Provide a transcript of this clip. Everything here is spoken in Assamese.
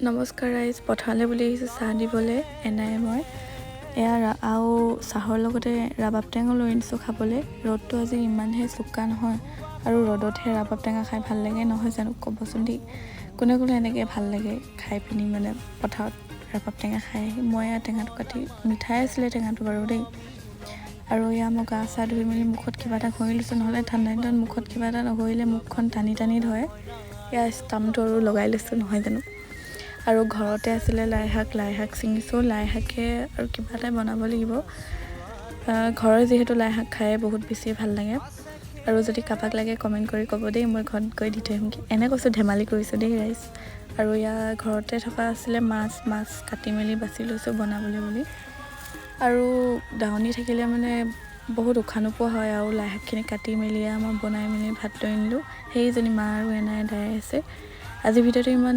নমস্কাৰ ৰাইজ, পথাৰলৈ বুলি আহিছোঁ চাহ দিবলৈ। এনাই মই এয়া আৰু চাহৰ লগতে ৰাবাব টেঙা লৈ আনিছোঁ খাবলৈ। ৰ'দটো আজি ইমানহে চোকা নহয় আৰু ৰ'দতহে ৰাবাব টেঙা খাই ভাল লাগে নহয় জানো, ক'বচোন দেই। কোনে কোনে এনেকৈ ভাল লাগে খাই পিনি মানে পথাৰত ৰাবাব টেঙা খাই আহি। মই এয়া টেঙাটো কাটি, মিঠাই আছিলে টেঙাটো বাৰু দেই। আৰু এয়া মই গা চা ধুই মেলি মুখত কিবা এটা ঘঁহি লৈছোঁ, নহ'লে ঠাণ্ডা দিনত মুখত কিবা এটা নঘঁহিলে মুখখন টানি টানি ধৰে। এয়া ষ্টাম্পটো আৰু লগাই লৈছোঁ নহয় জানো। আৰু ঘৰতে আছিলে লাই শাক ছিঙিছোঁ। লাই শাকে আৰু কিবা এটা বনাব লাগিব। ঘৰৰ যিহেতু লাই শাক খাই বহুত বেছি ভাল লাগে। আৰু যদি কাৰোবাক লাগে কমেণ্ট কৰি ক'ব দেই, মই ঘৰত গৈ দি থৈ আহিমগৈ। এনে কৈছোঁ, ধেমালি কৰিছোঁ দেই ৰাইজ। আৰু ইয়াৰ ঘৰতে থকা আছিলে মাছ কাটি মেলি বাছি লৈছোঁ বনাবলৈ বুলি। আৰু দাৱনি থাকিলে মানে বহুত উশাহ নোপোৱা হয় আৰু লাই শাকখিনি কাটি মেলি মই বনাই মেলি ভাত লৈ আনিলোঁ। সেইজনী মা আৰু এনাই দাই আছে। আজিৰ ভিডিঅ'টো ইমান